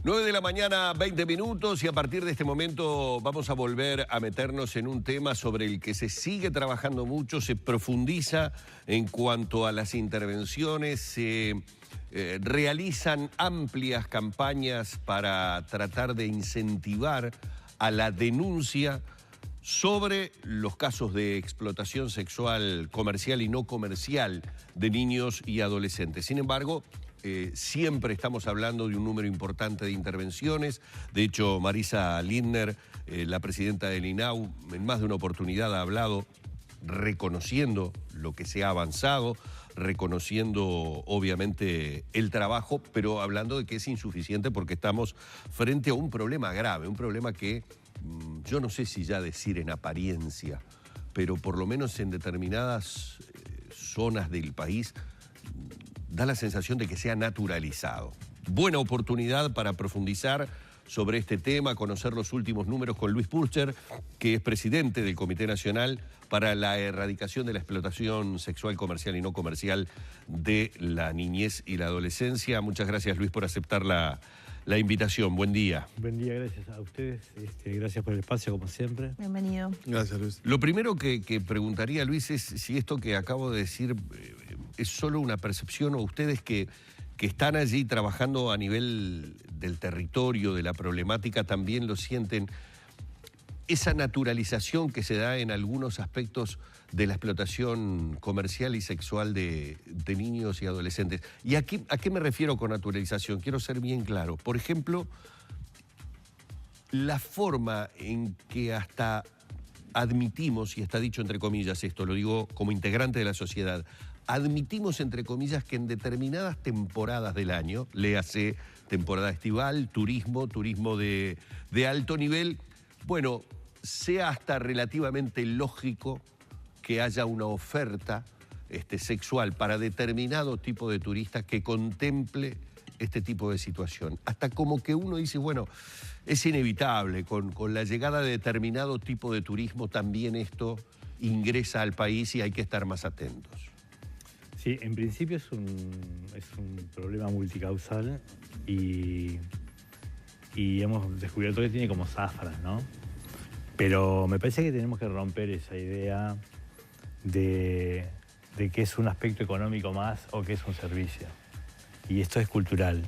9 de la mañana, 20 minutos, y a partir de este momento vamos a volver a meternos en un tema sobre el que se sigue trabajando mucho, se profundiza en cuanto a las intervenciones, se realizan amplias campañas para tratar de incentivar a la denuncia sobre los casos de explotación sexual comercial y no comercial de niños y adolescentes. Sin embargo, siempre estamos hablando de un número importante de intervenciones. De hecho, Marisa Lindner, la presidenta del INAU, en más de una oportunidad ha hablado reconociendo lo que se ha avanzado, reconociendo obviamente el trabajo, pero hablando de que es insuficiente porque estamos frente a un problema grave, un problema que yo no sé si ya decir en apariencia, pero por lo menos en determinadas zonas del país da la sensación de que se ha naturalizado. Buena oportunidad para profundizar sobre este tema, conocer los últimos números con Luis Purcher, que es presidente del Comité Nacional para la Erradicación de la Explotación Sexual Comercial y No Comercial de la Niñez y la Adolescencia. Muchas gracias, Luis, por aceptar la invitación. Buen día. Buen día, gracias a ustedes. Gracias por el espacio, como siempre. Bienvenido. Gracias, Luis. Lo primero que preguntaría, Luis, es si esto que acabo de decir es solo una percepción o ustedes que están allí trabajando a nivel del territorio, de la problemática, también lo sienten. Esa naturalización que se da en algunos aspectos de la explotación comercial y sexual de niños y adolescentes. ¿Y a qué me refiero con naturalización? Quiero ser bien claro. Por ejemplo, la forma en que hasta admitimos, y está dicho entre comillas esto, lo digo como integrante de la sociedad, admitimos entre comillas que en determinadas temporadas del año, léase temporada estival, turismo de alto nivel, bueno, sea hasta relativamente lógico que haya una oferta sexual para determinado tipo de turistas que contemple este tipo de situación. Hasta como que uno dice, bueno, es inevitable, con la llegada de determinado tipo de turismo también esto ingresa al país y hay que estar más atentos. Sí, en principio es un problema multicausal y hemos descubierto que tiene como zafras, ¿no? Pero me parece que tenemos que romper esa idea de que es un aspecto económico más o que es un servicio. Y esto es cultural.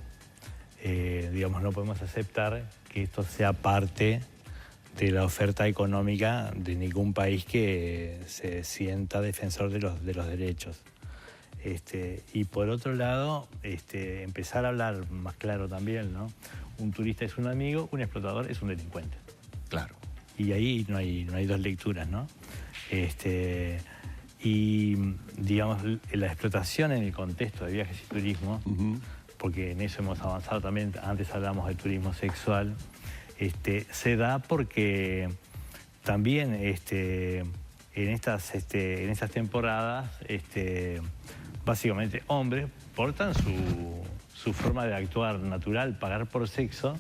Digamos, no podemos aceptar que esto sea parte de la oferta económica de ningún país que se sienta defensor de los derechos. Y por otro lado, empezar a hablar más claro también, ¿no? Un turista es un amigo, un explotador es un delincuente. Claro. Y ahí no hay dos lecturas, ¿no? Y, digamos, la explotación en el contexto de viajes y turismo, porque en eso hemos avanzado también, antes hablamos del turismo sexual, se da porque también en estas temporadas, básicamente hombres portan su forma de actuar natural, pagar por sexo,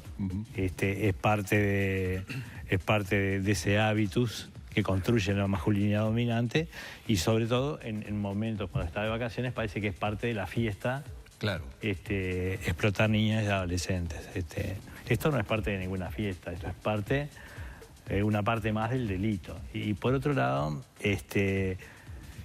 es parte de ese hábitus que construye la masculinidad dominante y sobre todo en momentos cuando está de vacaciones parece que es parte de la fiesta. Claro. Explotar niñas y adolescentes. Esto no es parte de ninguna fiesta, esto es una parte más del delito. Y por otro lado,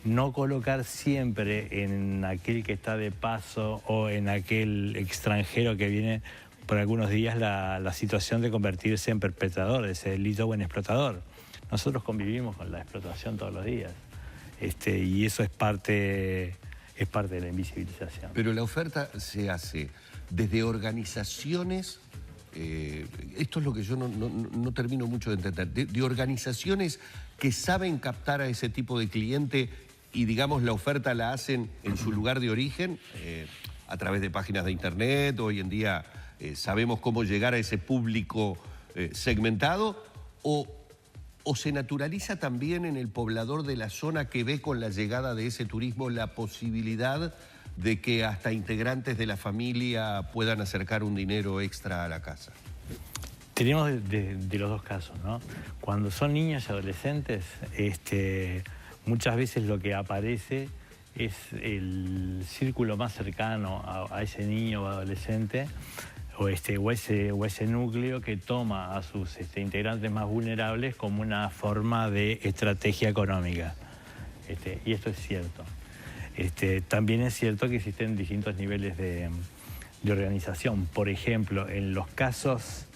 no colocar siempre en aquel que está de paso o en aquel extranjero que viene por algunos días la situación de convertirse en perpetrador de ese delito o en explotador. Nosotros convivimos con la explotación todos los días y eso es parte de la invisibilización. Pero la oferta se hace desde organizaciones, esto es lo que yo no termino mucho de entender, de organizaciones que saben captar a ese tipo de cliente y, digamos, la oferta la hacen en su lugar de origen, a través de páginas de internet. Hoy en día sabemos cómo llegar a ese público segmentado, o se naturaliza también en el poblador de la zona que ve con la llegada de ese turismo la posibilidad de que hasta integrantes de la familia puedan acercar un dinero extra a la casa. Tenemos de los dos casos, ¿no? Cuando son niños y adolescentes, muchas veces lo que aparece es el círculo más cercano a ese niño o adolescente o ese núcleo que toma a sus integrantes más vulnerables como una forma de estrategia económica. Y esto es cierto. También es cierto que existen distintos niveles de organización. Por ejemplo, en los casos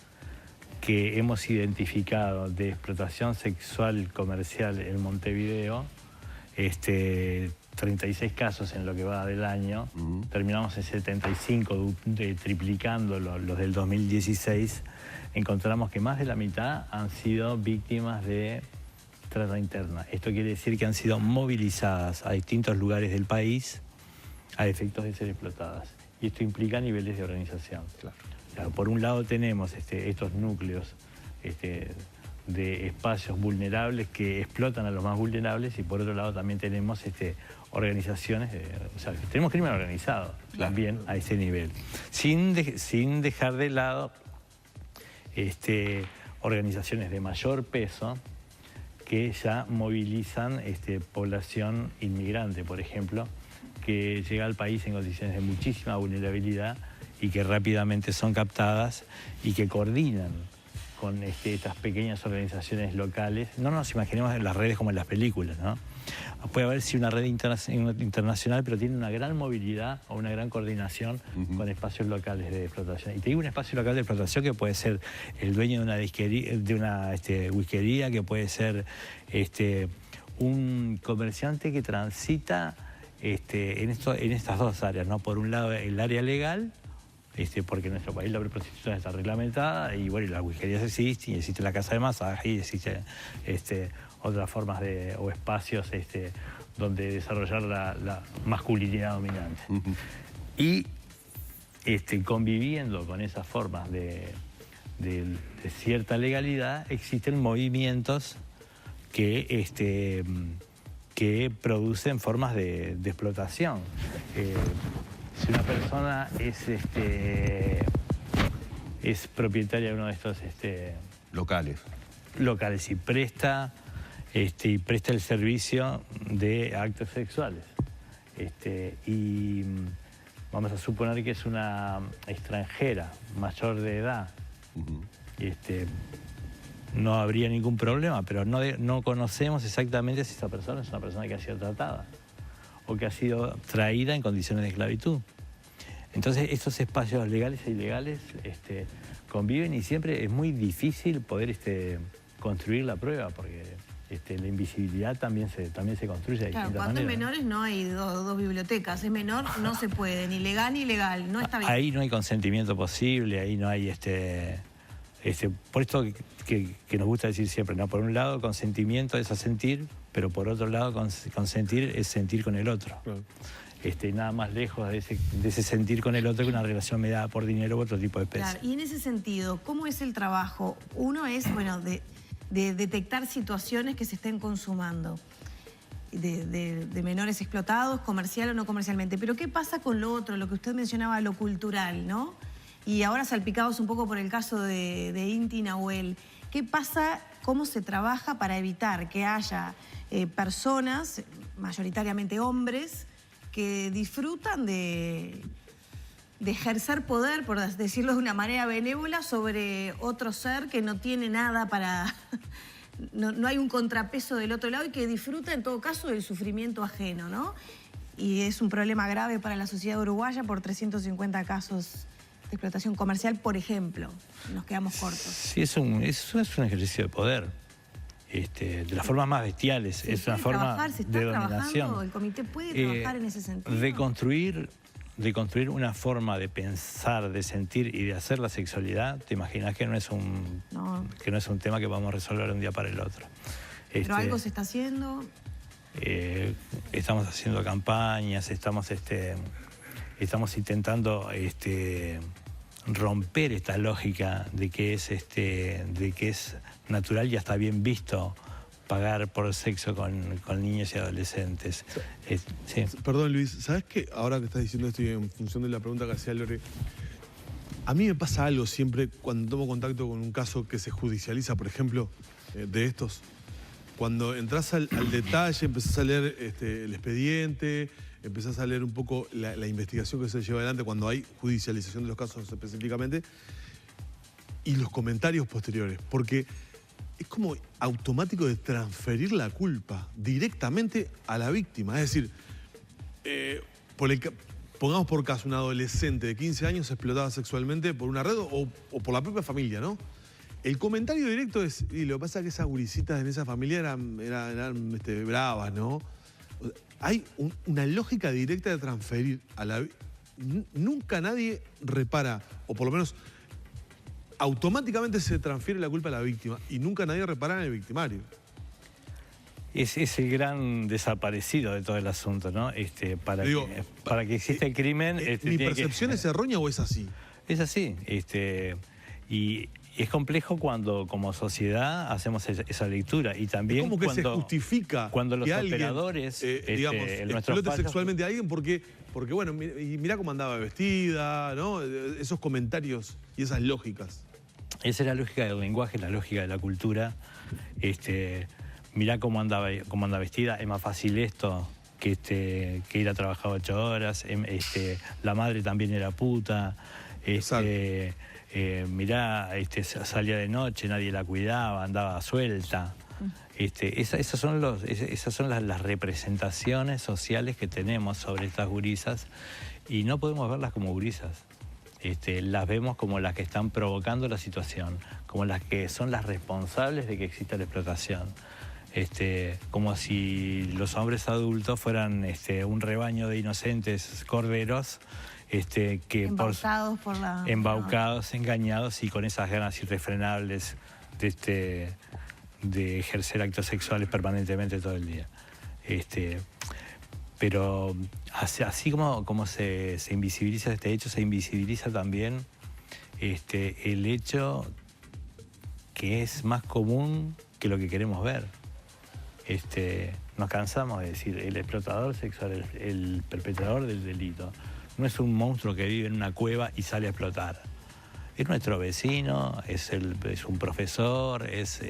que hemos identificado de explotación sexual comercial en Montevideo, 36 casos en lo que va del año, terminamos en 75, triplicando los del 2016, encontramos que más de la mitad han sido víctimas de trata interna. Esto quiere decir que han sido movilizadas a distintos lugares del país a efectos de ser explotadas. Y esto implica niveles de organización. Claro. Claro, por un lado tenemos estos núcleos de espacios vulnerables que explotan a los más vulnerables, y por otro lado también tenemos organizaciones, o sea, tenemos crimen organizado también a ese nivel, sin dejar de lado organizaciones de mayor peso que ya movilizan población inmigrante, por ejemplo, que llega al país en condiciones de muchísima vulnerabilidad y que rápidamente son captadas y que coordinan con estas pequeñas organizaciones locales. No nos imaginemos en las redes como en las películas, ¿no? Puede haber sí una red internacional, pero tiene una gran movilidad o una gran coordinación con espacios locales de explotación. Y te digo un espacio local de explotación que puede ser el dueño de una disquería, de una whiskería, que puede ser un comerciante que transita en estas dos áreas, ¿no? Por un lado el área legal, porque en nuestro país la prostitución está reglamentada y bueno, las whiskerías existen, y existe la casa de masaje, y existe otras formas o espacios donde desarrollar la masculinidad dominante. Y conviviendo con esas formas de cierta legalidad, existen movimientos que producen formas de explotación. Si una persona es propietaria de uno de estos locales y presta el servicio de actos sexuales, y vamos a suponer que es una extranjera mayor de edad, no habría ningún problema, pero no conocemos exactamente si esa persona es una persona que ha sido tratada o que ha sido traída en condiciones de esclavitud. Entonces, estos espacios legales e ilegales conviven, y siempre es muy difícil poder construir la prueba, porque la invisibilidad también se construye de distintas maneras. Cuando en menores no hay dos bibliotecas, es menor, no se puede, ni legal ni ilegal, no está bien. Ahí no hay consentimiento posible, ahí no hay por esto que nos gusta decir siempre, ¿no? Por un lado, consentimiento es asentir, pero por otro lado, consentir es sentir con el otro. Claro. Nada más lejos de ese sentir con el otro que una relación mediada por dinero u otro tipo de especie. Claro, y en ese sentido, ¿cómo es el trabajo? Uno es, bueno, de detectar situaciones que se estén consumando, de menores explotados, comercial o no comercialmente. Pero ¿qué pasa con lo otro, lo que usted mencionaba, lo cultural, ¿no? Y ahora salpicados un poco por el caso de Inti Nahuel. ¿Qué pasa, cómo se trabaja para evitar que haya personas, mayoritariamente hombres, que disfrutan de ejercer poder, por decirlo de una manera benévola, sobre otro ser que no tiene nada para... no hay un contrapeso del otro lado, y que disfruta en todo caso del sufrimiento ajeno, ¿no? Y es un problema grave para la sociedad uruguaya por 350 casos de explotación comercial, por ejemplo. Nos quedamos cortos. Sí, es un ejercicio de poder. De las formas más bestiales. Es una forma de dominación. ¿El comité puede trabajar en ese sentido? De construir una forma de pensar, de sentir y de hacer la sexualidad, te imaginas que no es un tema que vamos a resolver de un día para el otro. ¿Pero algo se está haciendo? Estamos haciendo campañas, estamos intentando romper esta lógica de que es natural y hasta bien visto pagar por sexo con niños y adolescentes. Sí. Perdón, Luis, ¿sabes qué? Ahora que estás diciendo esto y en función de la pregunta que hacía Lore, a mí me pasa algo siempre cuando tomo contacto con un caso que se judicializa, por ejemplo, de estos. Cuando entras al detalle, empezás a leer el expediente, empezás a leer un poco la investigación que se lleva adelante cuando hay judicialización de los casos específicamente y los comentarios posteriores, porque es como automático de transferir la culpa directamente a la víctima. Es decir, pongamos por caso un adolescente de 15 años explotada sexualmente por una red o por la propia familia, ¿no? El comentario directo es, y lo que pasa es que esas gurisitas en esa familia eran bravas, ¿no? Hay una lógica directa de transferir a la... Nunca nadie repara, o por lo menos automáticamente se transfiere la culpa a la víctima y nunca nadie repara en el victimario. Es el gran desaparecido de todo el asunto, ¿no? Para que exista el crimen... ¿Mi percepción es errónea o es así? Es así. Y es complejo cuando como sociedad hacemos esa lectura. Y también es como que se justifica cuando los que alguien, operadores digamos, explote sexualmente a alguien porque bueno, y mirá cómo andaba vestida, ¿no? Esos comentarios y esas lógicas. Esa es la lógica del lenguaje, la lógica de la cultura. Mirá cómo anda vestida, es más fácil esto que ir a trabajar 8 horas. La madre también era puta. Mirá, salía de noche, nadie la cuidaba, andaba suelta. Esas son las representaciones sociales que tenemos sobre estas gurisas y no podemos verlas como gurisas. Las vemos como las que están provocando la situación, como las que son las responsables de que exista la explotación. Como si los hombres adultos fueran un rebaño de inocentes corderos embaucados, engañados y con esas ganas irrefrenables de ejercer actos sexuales permanentemente todo el día. Pero así como se invisibiliza este hecho, se invisibiliza también el hecho que es más común que lo que queremos ver. Nos cansamos de decir, el explotador sexual, el perpetrador del delito, no es un monstruo que vive en una cueva y sale a explotar. Es nuestro vecino, es un profesor, es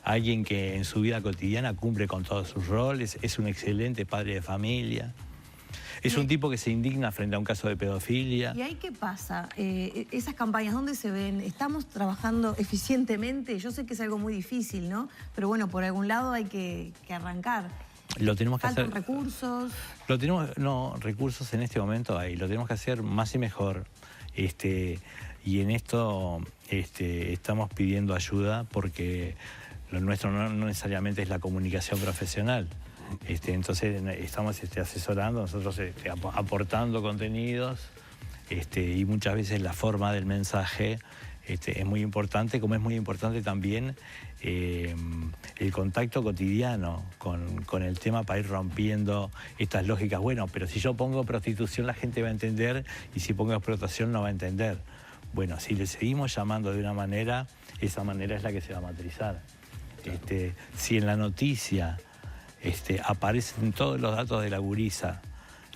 alguien que en su vida cotidiana cumple con todos sus roles, es un excelente padre de familia. Es un tipo que se indigna frente a un caso de pedofilia. ¿Y ahí qué pasa? Esas campañas, ¿dónde se ven? ¿Estamos trabajando eficientemente? Yo sé que es algo muy difícil, ¿no? Pero bueno, por algún lado hay que arrancar. Lo tenemos que hacer. ¿Faltan recursos? Recursos en este momento hay. Lo tenemos que hacer más y mejor. Y en esto estamos pidiendo ayuda porque lo nuestro no necesariamente es la comunicación profesional. Entonces estamos asesorando, nosotros aportando contenidos y muchas veces la forma del mensaje es muy importante, como es muy importante también el contacto cotidiano con el tema para ir rompiendo estas lógicas. Bueno, pero si yo pongo prostitución la gente va a entender y si pongo explotación no va a entender. Bueno, si le seguimos llamando de una manera, esa manera es la que se va a matrizar. Si en la noticia aparecen todos los datos de la gurisa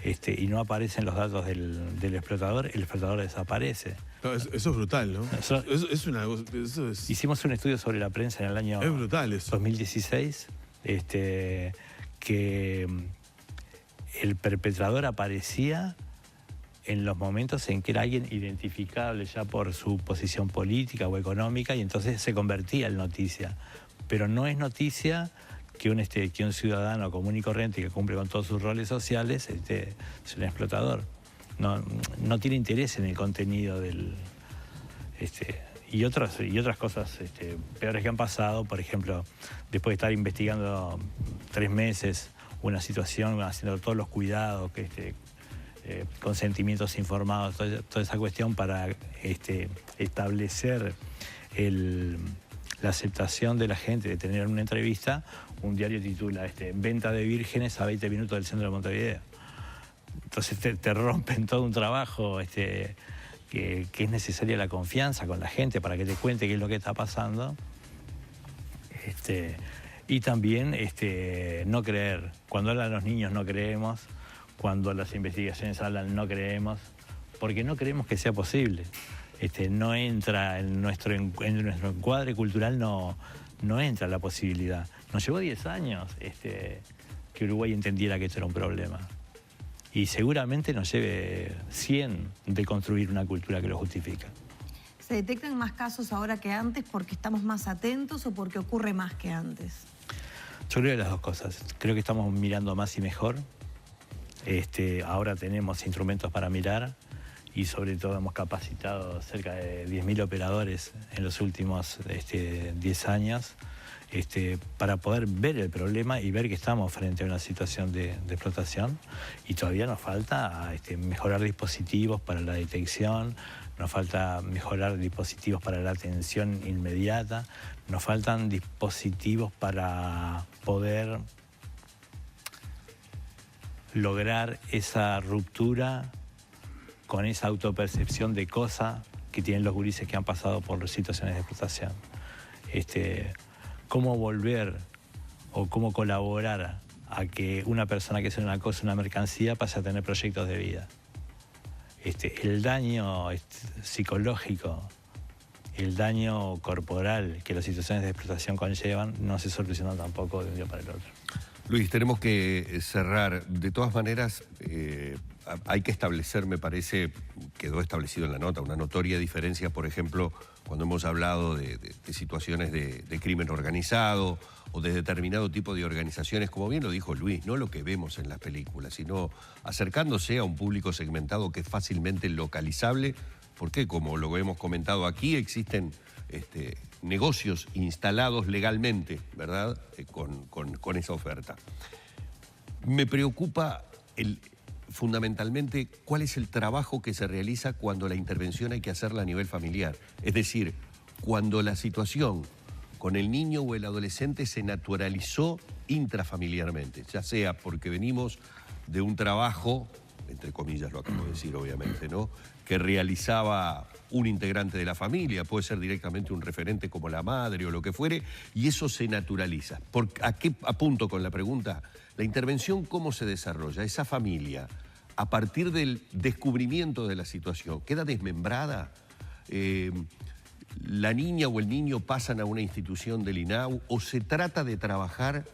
y no aparecen los datos del explotador, el explotador desaparece. No, eso es brutal, ¿no? Hicimos un estudio sobre la prensa en el año 2016, que el perpetrador aparecía en los momentos en que era alguien identificable ya por su posición política o económica y entonces se convertía en noticia. Pero no es noticia que un ciudadano común y corriente que cumple con todos sus roles sociales es un explotador. No tiene interés en el contenido del... y otras cosas peores que han pasado, por ejemplo, después de estar investigando 3 meses una situación, haciendo todos los cuidados, consentimientos informados, toda esa cuestión para establecer la aceptación de la gente de tener una entrevista, un diario titula venta de vírgenes a 20 minutos del centro de Montevideo. Entonces te rompen todo un trabajo que es necesaria la confianza con la gente para que te cuente qué es lo que está pasando. Y también no creer. Cuando hablan los niños no creemos, cuando las investigaciones hablan no creemos, porque no creemos que sea posible. No entra en nuestro encuadre cultural, no entra la posibilidad. Nos llevó 10 años que Uruguay entendiera que esto era un problema. y seguramente nos lleve 100 de construir una cultura que lo justifica. ¿Se detectan más casos ahora que antes porque estamos más atentos o porque ocurre más que antes? Yo creo que las dos cosas. Creo que estamos mirando más y mejor. Ahora tenemos instrumentos para mirar y sobre todo hemos capacitado cerca de 10.000 operadores en los últimos 10 años para poder ver el problema y ver que estamos frente a una situación de explotación, y todavía nos falta mejorar dispositivos para la detección, nos falta mejorar dispositivos para la atención inmediata, nos faltan dispositivos para poder lograr esa ruptura con esa autopercepción de cosa que tienen los gurises que han pasado por situaciones de explotación. Cómo volver o cómo colaborar a que una persona que es una cosa, una mercancía, pase a tener proyectos de vida. El daño psicológico, el daño corporal que las situaciones de explotación conllevan no se solucionan tampoco de un día para el otro. Luis, tenemos que cerrar. De todas maneras, hay que establecer, me parece, quedó establecido en la nota, una notoria diferencia, por ejemplo, cuando hemos hablado de situaciones de crimen organizado o de determinado tipo de organizaciones, como bien lo dijo Luis, no lo que vemos en las películas, sino acercándose a un público segmentado que es fácilmente localizable, porque como lo hemos comentado aquí, existen negocios instalados legalmente, ¿verdad?, con esa oferta. Me preocupa fundamentalmente cuál es el trabajo que se realiza cuando la intervención hay que hacerla a nivel familiar. Es decir, cuando la situación con el niño o el adolescente se naturalizó intrafamiliarmente, ya sea porque venimos de un trabajo, entre comillas lo acabo de decir obviamente, ¿no?, que realizaba un integrante de la familia, puede ser directamente un referente como la madre o lo que fuere, y eso se naturaliza. ¿A qué apunto con la pregunta? La intervención, ¿cómo se desarrolla? Esa familia, a partir del descubrimiento de la situación, ¿queda desmembrada? ¿La niña o el niño pasan a una institución del INAU? ¿O se trata de trabajar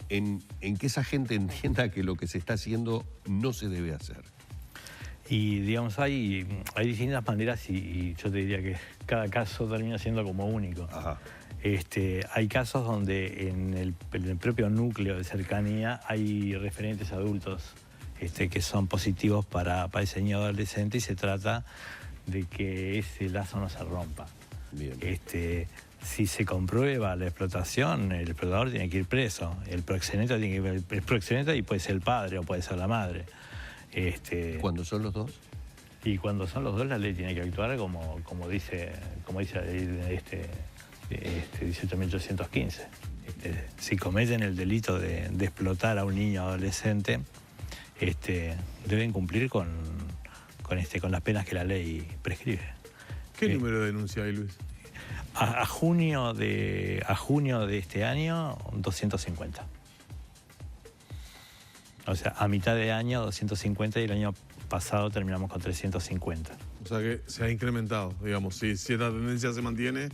en que esa gente entienda que lo que se está haciendo no se debe hacer? Y digamos, hay distintas maneras y yo te diría que cada caso termina siendo como único. Ajá. Hay casos donde en el propio núcleo de cercanía hay referentes adultos que son positivos para ese niño adolescente, y se trata de que ese lazo no se rompa. Bien. Si se comprueba la explotación, el explotador tiene que ir preso, el proxeneta tiene que ir, el proxeneta, y puede ser el padre o puede ser la madre. ¿Cuándo son los dos? Y cuando son los dos, la ley tiene que actuar como dice la ley de 18.815. Si cometen el delito de explotar a un niño adolescente, deben cumplir con las penas que la ley prescribe. ¿Qué número de denuncia hay, Luis? A junio de este año, 250. O sea, a mitad de año 250, y el año pasado terminamos con 350. O sea que se ha incrementado, digamos. Si esta tendencia se mantiene,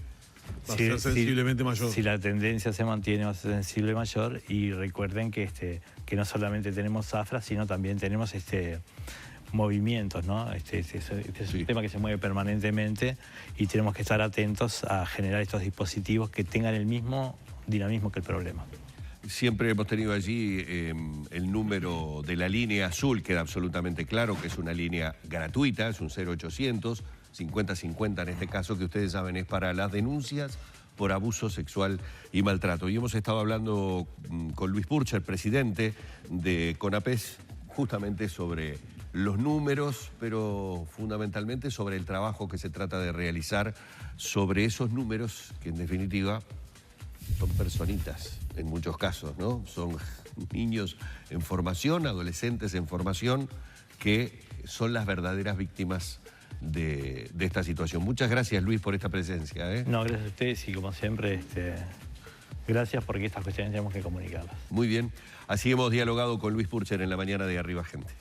va a ser sensiblemente mayor. Si la tendencia se mantiene, va a ser sensible mayor. Y recuerden que no solamente tenemos zafras, sino también tenemos movimientos, ¿no? Es un tema que se mueve permanentemente, y tenemos que estar atentos a generar estos dispositivos que tengan el mismo dinamismo que el problema. Siempre hemos tenido allí el número de la línea azul, queda absolutamente claro que es una línea gratuita, es un 0800 5050 en este caso, que ustedes saben es para las denuncias por abuso sexual y maltrato. Y hemos estado hablando con Luis Purcher, presidente de CONAPES, justamente sobre los números, pero fundamentalmente sobre el trabajo que se trata de realizar sobre esos números que en definitiva son personitas en muchos casos, ¿no? Son niños en formación, adolescentes en formación, que son las verdaderas víctimas de esta situación. Muchas gracias, Luis, por esta presencia, ¿eh? No, gracias a ustedes, y como siempre, gracias, porque estas cuestiones tenemos que comunicarlas. Muy bien. Así hemos dialogado con Luis Purcher en la mañana de Arriba Gente.